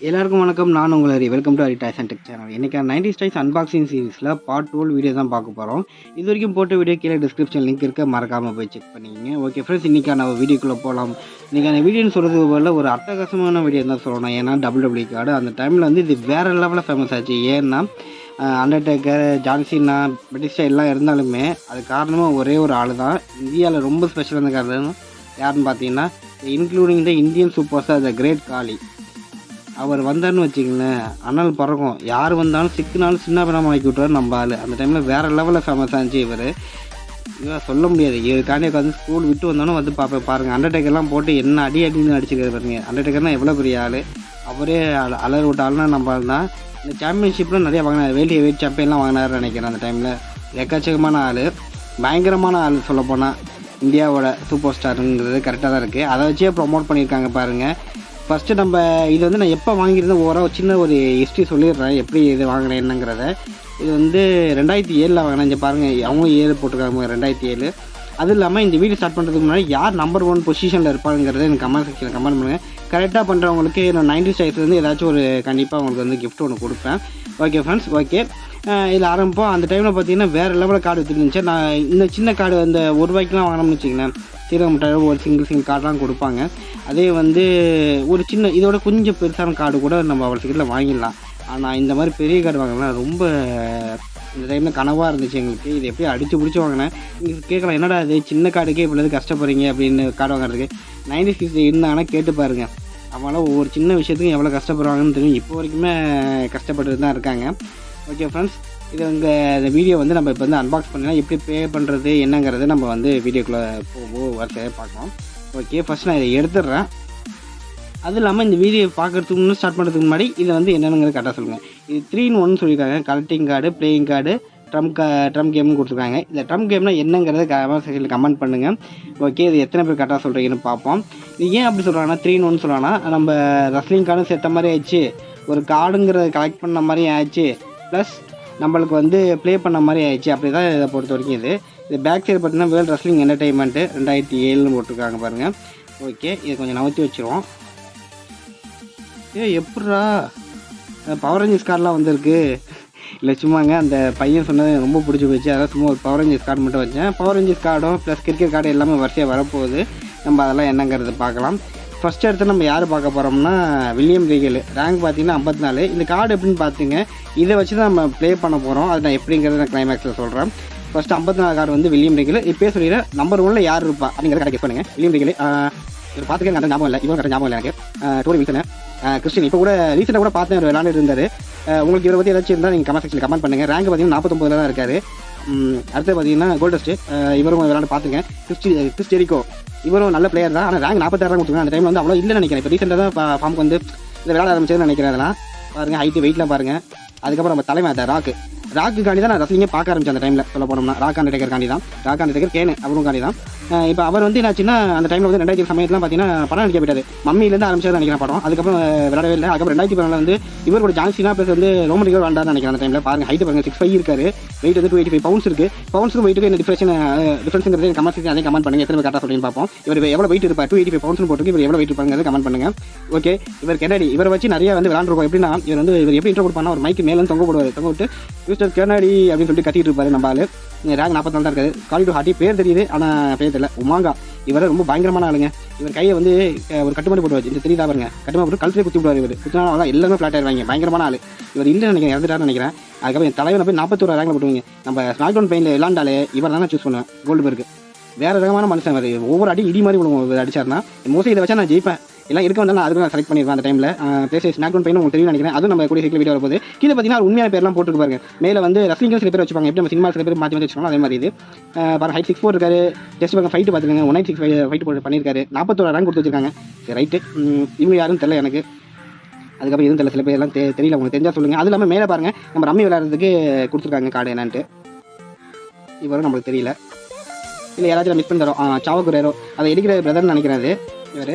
எல்லாருக்கும் வணக்கம். நான் உங்கள் Hari. Welcome to Hari toys and tech channel. இன்றைக்கான 90s டாய்ஸ் அன்பாக்சிங் சீரிஸில் பார்ட் 12 வீடியோ தான் பார்க்க போகிறோம். இது வரைக்கும் போட்ட வீடியோ கீழே டிஸ்கிரிப்ஷன் லிங்க் இருக்க மறக்காமல் போய் செக் பண்ணிக்கங்க. ஓகே ஃப்ரெண்ட்ஸ், இன்றைக்கான வீடியோக்குள்ளே போகலாம். இன்றைக்கான வீடியோன்னு சொல்கிறது போல ஒரு அட்டகாசமான வீடியோ தான் சொல்லணும். ஏன்னா WWE கார்டு அந்த டைமில் வந்து இது வேறு லெவலில் ஃபேமஸ் ஆச்சு. ஏன்னா அண்டர்டேக்கர், ஜான்சினா, பிரிட்டிஷ் எல்லாம் இருந்தாலுமே அது காரணமாக ஒரே ஒரு ஆள் தான். இந்தியாவில் ரொம்ப ஸ்பெஷலான காரணம் யாருன்னு பார்த்தீங்கன்னா, including the Indian superstar the great Khali. அவர் வந்தார்னு வச்சிங்களேன், அனல் பறக்கும். யார் வந்தாலும் சிக்கினாலும் சின்ன பின்னமாக ஆக்கி விட்டுவார் நம்ம ஆள். அந்த டைமில் வேறு லெவலில் ஃபேமஸ் ஆச்சு இவர். இவன் சொல்ல முடியாது. இதுக்காண்டி உட்காந்து ஸ்கூல் விட்டு வந்தோன்னே வந்து பார்ப்பேன் பாருங்கள். அண்டர்டேக்கர்லாம் போட்டு என்ன அடின்னு அடிச்சுக்கிறது பாருங்க. அண்டர்டேக்கர்னால் எவ்வளோ பெரிய ஆள். அவரே அலர் விட்ட ஆள்னா நம்ம ஆள் தான். இந்த சாம்பியன்ஷிப்லாம் நிறையா வாங்கினார். வெயிட் சாம்பியன்லாம் வாங்கினார்னு நினைக்கிறேன். அந்த டைமில் எக்கச்சக்கமான ஆள், பயங்கரமான ஆள். சொல்லப்போனால் இந்தியாவோட சூப்பர் ஸ்டாருங்கிறது கரெக்டாக தான் இருக்குது. அதை வச்சே ப்ரொமோட் பண்ணியிருக்காங்க பாருங்கள். ஃபஸ்ட்டு நம்ம இது வந்து நான் எப்போ வாங்கியிருந்தேன் சின்ன ஒரு ஹிஸ்ட்ரி சொல்லிடுறேன், எப்படி இது வாங்கினேன் என்னங்கிறத. இது வந்து 2007 வாங்கினேன். இங்கே பாருங்கள், அவங்க 7 போட்டிருக்காங்க, 2007. அதுவும் இல்லாமல் இந்த வீடியோ ஸ்டார்ட் பண்ணுறதுக்கு முன்னாடி யார் நம்பர் 1 பொசிஷனில் இருப்பாங்கிறத எனக்கு கமெண்ட் செக்ஷனில் கமெண்ட் பண்ணுங்கள். கரெக்டாக பண்ணுறவங்களுக்கு நான் 90s டைஸ்லேருந்து ஏதாச்சும் ஒரு கண்டிப்பாக உங்களுக்கு வந்து கிஃப்ட் ஒன்று கொடுப்பேன். ஓகே ஃப்ரெண்ட்ஸ், ஓகே இதில் ஆரம்பிப்போம். அந்த டைமில் பார்த்தீங்கன்னா வேறு லெவலில் கார்டு வச்சுருந்துச்சு. நான் இந்த சின்ன கார்டு அந்த ₹1 வாங்கினோம்னு வச்சிங்களேன், சீரகம் ஒரு சிங்கிள் கார்டெலாம் கொடுப்பாங்க. அதே வந்து ஒரு சின்ன இதோட கொஞ்சம் பெருசான கார்டு கூட நம்ம அவ்வளோ சீக்கிரத்தில் வாங்கிடலாம். ஆனால் இந்த மாதிரி பெரிய கார்டு வாங்கலாம் ரொம்ப இந்த டைமில் கனவாக இருந்துச்சு எங்களுக்கு. இது எப்படி அடித்து பிடிச்சி வாங்கினேன். நீங்கள் கேட்கலாம், என்னடா அது சின்ன கார்டுக்கே இவ்வளோ கஷ்டப்படுறீங்க அப்படின்னு கார்டு வாங்குறதுக்கு. 90s கிட்ஸ் இருந்தாங்கன்னா கேட்டு பாருங்கள். அவங்களாம் ஒவ்வொரு சின்ன விஷயத்துக்கும் எவ்வளோ கஷ்டப்படுவாங்கன்னு தெரியும். இப்போ வரைக்குமே கஷ்டப்பட்டு தான் இருக்காங்க. ஓகே ஃப்ரெண்ட்ஸ், இது இந்த வீடியோ வந்து நம்ம இப்போ வந்து அன்பாக்ஸ் பண்ணலாம். எப்படி பே பண்ணுறது என்னங்கிறது நம்ம வந்து வீடியோக்குள்ளே வரிசையாக பார்க்கலாம். ஓகே, ஃபஸ்ட் நான் இதை எடுத்துடுறேன். அது இல்லாமல் இந்த வீடியோ பார்க்குறதுக்கு முன்னாடி ஸ்டார்ட் பண்ணுறதுக்கு முன்னாடி இதை வந்து என்னென்னங்கிறது கரெக்டாக சொல்லுங்கள். இது 3-in-1 சொல்லியிருக்காங்க. Collecting card, playing card, drum கேம்னு கொடுத்துருக்காங்க. இந்த ட்ரம் கேம்னால் என்னங்கிறத கமெண்ட் செக்ஷனில் கமெண்ட் பண்ணுங்கள். ஓகே, இது எத்தனை பேர் கரெக்டாக சொல்கிறீங்கன்னு பார்ப்போம். இது ஏன் அப்படி சொல்கிறாங்கன்னா 3-in-1 சொல்கிறாங்கன்னா, நம்ம ரஸ்லிங் கார்டும் சேர்த்த மாதிரி ஆயிடுச்சு, ஒரு கார்டுங்கிறத கலெக்ட் பண்ண மாதிரி ஆயிடுச்சு, ப்ளஸ் நம்மளுக்கு வந்து ப்ளே பண்ண மாதிரி ஆயிடுச்சு. அப்படி தான் இதை பொறுத்த வரைக்கும் இது பேக் சைடு பார்த்தீங்கன்னா வேர்ல்டு ரெஸ்லிங் என்டர்டைன்மெண்ட்டு 2007 போட்டிருக்காங்க பாருங்கள். ஓகே, இது கொஞ்சம் நவற்றி வச்சுருவோம். எப்பட்றா பவர் ரேஞ்சர்ஸ் கார்டெலாம் வந்திருக்கு. இல்லை சும்மாங்க அந்த பையன் சொன்னது ரொம்ப பிடிச்சி போச்சு. அதான் சும்மா ஒரு பவர் ரேஞ்சர்ஸ் கார்டு மட்டும் வச்சேன். பவர் ரேஞ்சர்ஸ் கார்டும் ப்ளஸ் கிரிக்கெட் கார்டு எல்லாமே வரிசையாக வரப்போகுது. நம்ம அதெல்லாம் என்னங்கிறது பார்க்கலாம். ஃபஸ்ட் எடுத்து நம்ம யார் பார்க்க போகிறோம்னா வில்லியம் ரீகல். ரேங்க் பார்த்தீங்கன்னா 54. இந்த கார்டு எப்படின்னு பார்த்துங்க, இதை வச்சு தான் நம்ம ப்ளே பண்ண போகிறோம். அது நான் எப்படிங்கிறத நான் கிளைமேக்ஸில் சொல்கிறேன். ஃபஸ்ட்டு 54 கார்டு வந்து வில்லியம் ரீகல். இப்போ சொல்லிடுறேன், நம்பர் 1 யார் இருப்பா அப்படிங்கிறத கரெக்ட் பண்ணுங்கள். வில்லியம் ரீகல் இவர் பார்த்துக்க கரெக்டாக ஞாபகம் இல்லை, இவங்க கரெக்டாக ஞாபகம் இல்லை எனக்கு. டோரி வில்சனு, கிறிஸ்டின் இப்போ கூட ரீசெண்டாக கூட பார்த்தேன், விளையாண்டு இருந்தார். உங்களுக்கு இவரை பற்றி ஏதாச்சும் இருந்தால் நீங்கள் கமெண்ட் செக்ஷனில் கமெண்ட் பண்ணுங்கள். ரேங்க் பார்த்தீங்கன்னா 49 தான் இருக்கார். அடுத்து பார்த்தீங்கன்னா கோல்டஸ்ட்டு, இவரும் விளையாண்டு பார்த்துங்க. கிறிஸ் ஜெரிகோ, இவரும் நல்ல பிளேயர் தான். ஆனால் ரேங்க் 46 கொடுத்துருக்காங்க. அந்த டைமில் வந்து அவ்வளோ இல்லைன்னு நினைக்கிறேன். இப்போ ரீசெண்டாக தான் ஃபார்முக்கு வந்து இதை விளையாட ஆரம்பிச்சதுன்னு நினைக்கிறேன். அதெல்லாம் பாருங்கள், ஹைட்டு வெயிட்லாம் பாருங்கள். அதுக்கப்புறம் நம்ம தலைமை ராக்குக்காண்டி தான் நான் ரஸ்லிங்கே பார்க்க ஆரம்பிச்சேன். அந்த டைமில் சொல்ல போனோம்னா ராக் அண்டர்டேக்கர் தான். ராக் அண்டர்டேக்கர் கேனு அவரும் காண்டி தான். இப்போ அவர் வந்து என்னாச்சுன்னா அந்த டைமில் வந்து 2000 சமயத்துலாம் பார்த்தீங்கன்னா படம் நடிக்க போயிட்டாரு. மம்மியிலேருந்து ஆரம்பிச்சது நினைக்கிறேன் படம். அதுக்கப்புறம் விளையாடவே இல்லை. அதுக்கப்புறம் 2014 வந்து இவரோட ஜான்சினா ப்ளஸ் வந்து ரோமன் ரிகர் விளாண்டான்னு நினைக்கிறேன். அந்த டைமில் பாருங்கள், ஹைட்டு பாருங்கள் 6'5" இருக்காரு. வெயிட் வந்து 285 பவுண்ட்ஸ் இருக்குது. பவுண்ட்ஸுக்கும் வெயிட்டுக்கு என்ன டிஃபரன்ஸுங்கிறது கமெண்ட் செக்ஷன் அதே கமெண்ட் பண்ணுங்கள். எத்தனை பேர் கரெக்டாக சொல்லின்னு பார்ப்போம். இவர் எவ்வளோ வெயிட் இருப்பார், 285 பவுண்ட்ஸ் போட்டுருக்கு. இவர் எவ்வளோ வெயிட் இருப்பாங்க கமெண்ட் பண்ணுங்கள். ஓகே, இவர் கெனடி, இவரை வச்சு நிறைய வந்து விளாண்டுருக்கோம். எப்படின்னா இவர் எப்படி இன்ட்ரோ கொடுப்பானா, ஒரு மைக்கு மேலே தொங்க விட்டு மிஸ்டர் கெனடி அப்படின்னு சொல்லிட்டு கத்திட்டு இருப்பாரு. நம்ம ஆளு ரேங்க் 44 தான் இருக்காது. காலிடு ஹாட்டி பேர் தெரியுது, ஆனால் பேர் தெரியல. உமாங்கா, இவரை ரொம்ப பயங்கரமான ஆளுங்க. இவர் கையை வந்து ஒரு கட்டுமாடி போட்டு வச்சு இந்த தெரியுதா பாருங்க, கட்டுமா போட்டு கழுத்துல குத்தி விடுவார். இவர் குத்தினால எல்லாமே ஃபிளாட் ஆயிடுவாங்க. பயங்கரமான ஆள். இவர் இல்லைன்னு நினைக்கிறேன், இறந்துட்டாருன்னு நினைக்கிறேன். அதுக்கப்புறம் என் தலைவனை போய் 41 ரேங்கில் போட்டுவீங்க. நம்ம ஸ்மாக் டவுன் பெயினில் விளாண்டாலே இவர் தான் சூஸ் பண்ணுவேன். கோல்டுபர்க் வேறு ரகமான மனுஷன். அவர் ஒவ்வொரு அடி இடி மாதிரி விடுவோம் அடிச்சார்னா. மோஸ்ட்லி இதை வச்சா நான் ஜெயிப்பேன். எல்லாம் இருக்க வந்தாலும் அதுக்கு நான் செலக்ட் பண்ணிடுவேன். அந்த டைமில் பேசி ஸ்மாக் டவுன் பெயின் உங்களுக்கு தெரியும் நினைக்கிறேன். அதுவும் நம்ம கூட சீக்கிரம் வீடியோ வரப்போது. கீழே பார்த்தீங்கன்னா உண்மையான பேர்லாம் போட்டுருக்கு பாருங்க. மேலே வந்து ரஸ்லிங்கும் சில பேர் வச்சுப்பாங்க. எப்படி நம்ம சினிமா சில பேர் மாற்றி வச்சுக்கணும் அதே மாதிரி இது பாருங்க. ஹைட் 6'4" இருக்காரு. டெஸ்ட் பாருங்க, ஃபைட்டு பார்த்துருங்க. 196 ஃபைட்டு போட்டு பண்ணியிருக்காரு. 41 ரேங்க் கொடுத்து வச்சிருக்காங்க. சரி ரைட்டு, இவங்க யாரும் தெரியல எனக்கு. அதுக்கப்புறம் எதுவும் தெரியல, சில பேர் எல்லாம் தெரியல. உங்களுக்கு தெரிஞ்சால் சொல்லுங்கள். அது இல்லாமல் மேலே பாருங்கள், நம்ம ரம்மி விளையாடுறதுக்கு கொடுத்துருக்காங்க கார்டு என்னன்ட்டு. இவரும் நம்மளுக்கு தெரியல. இல்லை யாராச்சும் மிஸ் பண்ணி தரோம். சாவகுரேரோ அதை எடுக்கிற பிரதர்னு நினைக்கிறேன். இவர்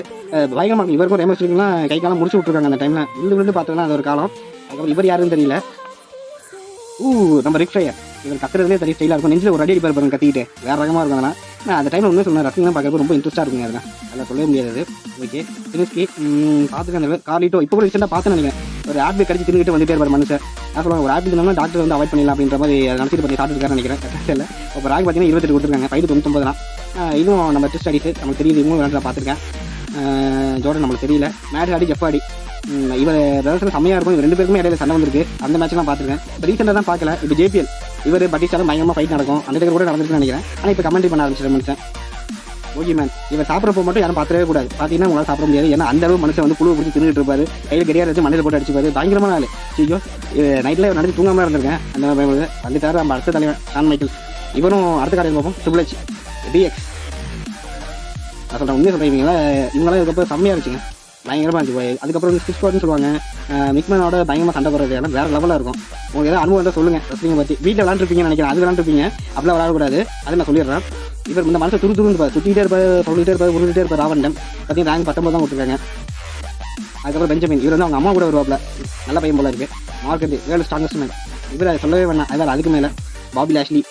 பயங்கரமாக இவருக்கும் ரேமஸ்லாம் கை காலம் முடிச்சு விட்ருக்காங்க. அந்த டைமில் விழுந்து பார்த்தோம்னா அது ஒரு காலம். அதுக்கப்புறம் இவர் யாருன்னு தெரியல. நம்ம ரிக் ஃப்ரையர் இவர் கத்துறதுலேயே தனி ஸ்டைலாக இருக்கும். நெஞ்சில் ஒரு அடி அடிப்பார் பாருங்க கத்திக்கிட்டு, வேறு ரகமாக இருக்கும். அதெல்லாம் நான் அந்த டைமில் உண்மையை சொல்லுவேன், ரசிகலாம் பார்க்குறது ரொம்ப இன்ட்ரெஸ்ட்டாக இருக்குங்க. அதெல்லாம் அதில் சொல்லவே முடியாது. ஓகே தினிஸ்கி பார்த்துக்க அந்த கார்லிட்டோ இப்போ கூட ரீசெண்டாக பார்த்துன்னு நினைக்கிறேன். ஒரு ஆப்பிள் கடிச்சு தின்னுக்கிட்டு வந்துட்டே இருப்பார் மனுஷன். நான் சொல்லுவாங்க ஒரு ஆப்பிள் தின்னா டாக்டர் வந்து அவாய்ட் பண்ணிடலாம் அப்படின்ற மாதிரி அதை நினச்சிட்டு பண்ணி சாப்பிட்டுருக்காருன்னு நினைக்கிறேன். இல்லை இப்போ ராக் பார்த்தீங்கன்னா 28 கொடுத்துருக்காங்க, 599 தான். இதுவும் நம்ம டெஸ்ட் அடிச்சு நமக்கு தெரியுது, இவங்களும் விளையாட்டு பார்த்துருக்கேன். ஜோர்டன் நம்மளுக்கு தெரியல. மேட் ஆடி ஜெஃப் ஆடி இவர் பிரதர்சனம் செம்மையாக இருக்கும். இவர் 2 பேருக்குமே இடையில சண்டை வந்திருக்கு. அந்த மேட்ச்லாம் பார்த்துருக்கேன். இப்போ ரீசெண்டாக தான் பார்க்கல. இப்போ JPL இவர் பட்டிஸ்டாலும் பயங்கரமாக ஃபைட் நடக்கும். அந்த கூட நடந்துருக்குன்னு நினைக்கிறேன். ஆனால் இப்போ கமெண்ட்ரி பண்ண ஆரம்பிச்சிட மனுஷன். ஓகே மேன் இவர் சாப்பிட்றப்போ மட்டும் யாரும் பார்த்துடவே கூடாது. பார்த்தீங்கன்னா உங்களால் சாப்பிட முடியாது. ஏன்னா அந்த அளவு மனுஷன் வந்து புழு பிடிச்சி தின்னுட்டு இருப்பாரு. கையில் கெடியார் வச்சு மண்ணில் போட்டு அடிச்சுப்பாரு. பயங்கரமான ஆள். ஐயோ நைட்டில் நடந்து தூங்காமல் இருந்திருக்கேன். அந்த மாதிரி வந்து தவிர நம்ம அடுத்த தலைவன் ஷான் மைக்கேல்ஸ். இவரும் அடுத்த காலையில் பார்ப்போம். Triple H DX. நான் சொல்கிறேன் உண்மையை சொல்கிறேன். இவங்களாம் இதுக்கப்புறம் செம்மையாக இருந்துச்சுங்க, பயங்கரமாக இருந்துச்சு. அதுக்கப்புறம் வந்து ஸ்டிச் ஸ்குவாட்னு சொல்லுவாங்க. மிக்மேனோட பயங்கரமாக சண்டை போடுறது எல்லாம் வேறு லெவலாக இருக்கும். உங்களுக்கு ஏதாவது அனுபவம் தான் சொல்லுங்கள். ரெஸ்லிங்கை பற்றி வீட்டில் விளாண்டுருப்பீங்கன்னு நினைக்கிறேன். அது விளாண்டுருப்பீங்க, அப்படிலாம் விளாடக்கூடாது. அதை நான் சொல்லிடுறேன். இவர் இந்த மனசை துரு இருப்பார், சுற்றிக்கிட்டே இருப்பார், சொல்லிகிட்டே இருப்பார், உருகிட்டே இருப்பார். ராவண்டம் பார்த்தீங்கன்னா ரேங்க் 19 தான் கொடுத்துருக்காங்க. அதுக்கப்புறம் பெஞ்சமின் இவர் வந்து அவங்க அம்மா கூட வருவாப்பில், நல்ல பையன் போல இருக்குது. மார்க்கெட்டு வேர்ல்டு ஸ்ட்ராங்கஸ்ட் மேன் இவர் சொல்லவே வேணாம். அதாவது அதுக்கு மேலே பாபி லாஷ்லி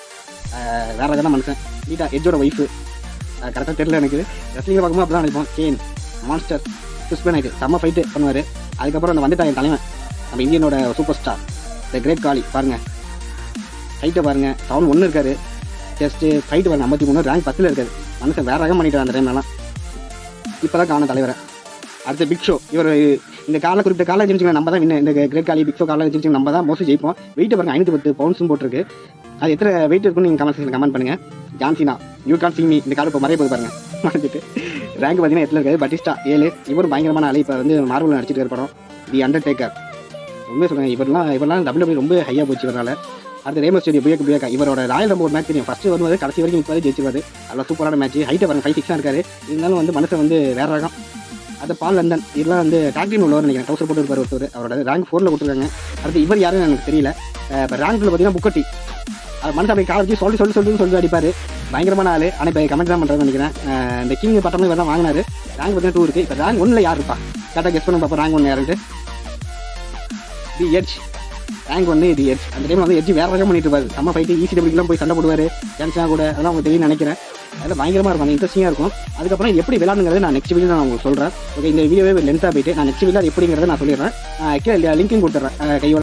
வேறு ரகமான மனுஷன். நீட்டா எட்ஜோட ஒய்ஃபு கரெக்டாக தெரியல எனக்கு. ரெஸ்லிங்கை பார்க்கும்போது அப்படி தான் நினைப்போம். கேன் மான்ஸ்டர் கிறிஸ்பன் ஆகிட்டு செம்ம ஃபைட்டு பண்ணுவார். அதுக்கப்புறம் அந்த வந்துட்டாங்க தலைவன் நம்ம இந்தியனோட சூப்பர் ஸ்டார் த கிரேட் காலி. பாருங்கள் ஃபைட்டை பாருங்கள், சவுண்ட் 1 இருக்காரு. ஜஸ்ட்டு ஃபைட்டு பாருங்கள் 53, ரேங்க் 10 இருக்காது. மனுஷன் வேறு ரகம் பண்ணிட்டார் அந்த டைம்லலாம். இப்போ தான் காணும் தலைவரை. அடுத்த பிக் ஷோ இவர் இந்த காலை குறிப்பிட்ட காலை வச்சுருக்கோம். நம்ம தான் இந்த கிரேட் காலி பிக் ஷோ காலை வச்சுருக்கோம். நம்ம தான் மோஸ்ட்லி ஜெயிப்போம். வெயிட்டை பாருங்கள் 510 பவுண்ட்ஸும் போட்டிருக்கு. அது எத்தனை வெயிட் இருக்குன்னு நீங்கள் கமெண்ட் செக்ஷனில் கமெண்ட் பண்ணுங்கள். John Cena you can't see me இந்த கார்டு இப்போ மறைய போது பாருங்கள் மறைஞ்சிட்டு. ரேங்க் பார்த்தீங்கன்னா 8 இருக்காது. பட்டிஸ்டா 7. இவரும் பயங்கரமான ஆளு. இப்போ வந்து மார்வல் நடிச்சிட்டு இருக்க படம் தி அண்டர்டேக்கர். ரொம்ப சொல்லுங்கள் இவரெல்லாம் WWE ரொம்ப ஹையாக போச்சு இவரால். அடுத்து ரேமோ ஸ்டேடியோ புயக்கா இவரோட ராயல் ரொம்ப ஒரு மேட்ச் தெரியும். ஃபஸ்ட்டு வருவார், கடைசி வரைக்கும் இப்போ ஜெயிச்சிருவார். அதில் சூப்பரான மேட்ச். ஹைட்டை பாருங்கள் 5'6" இருக்காரு. இருந்தாலும் வந்து மனுஷன் வந்து வேறு ரகம். அது பால் லண்டன் இதெல்லாம் வந்து டாக்டின் உள்ளவர் நினைக்கிறேன். டவுசர் போட்டு இருப்பார் ஒருத்தர். அவரோட ரேங்க் 4 கொடுத்துருக்காங்க. அடுத்து இவர் யாருன்னு எனக்கு தெரியல. இப்போ ரேங்க்ல பார்த்தீங்கன்னா புக்கட்டி மனுஷன் அப்படி காலேஜ் சொல்லி அடிப்பார். பயங்கரமான ஆள். ஆனால் இப்போ கமெண்ட் தான் பண்ணுறேன்னு நினைக்கிறேன். இந்த கிங் பட்டமே இவர் தான் வாங்கினார். ரேங்க் பார்த்தீங்கன்னா 2 இருக்குது. இப்போ ரேங்க் 1 யார் இருப்பா கரெக்டாக கெஸ் பண்ண பார்ப்போம். ரேங்க் 1 யாருன்ட்டு the edge. Rank 1 the edge. அந்த டைமில் வந்து எட்ஜ் வேறு ரகம் பண்ணிட்டு இருப்பார். செம்ம ஃபைட்டு ECWலாம் போய் சண்டை போடுவார். ஜான்சனா கூட அதெல்லாம் உங்களுக்கு தெரியும் நினைக்கிறேன். அதெல்லாம் பயங்கரமாக இருக்கும், அந்த இன்ட்ரெஸ்டிங்காக இருக்கும். அதுக்கப்புறம் எப்படி விளாடுங்கிறது நான் நெக்ஸ்ட் வீடியோ நான் உங்களுக்கு சொல்கிறேன். ஓகே இந்த வீடியோவே லென்த்தாக போயிட்டு நான் நெக்ஸ்ட் வீடியோ எப்படிங்கிறத நான் சொல்லிடுறேன். கீழே லிங்க்கும் கொடுத்துட்றேன் கையோட.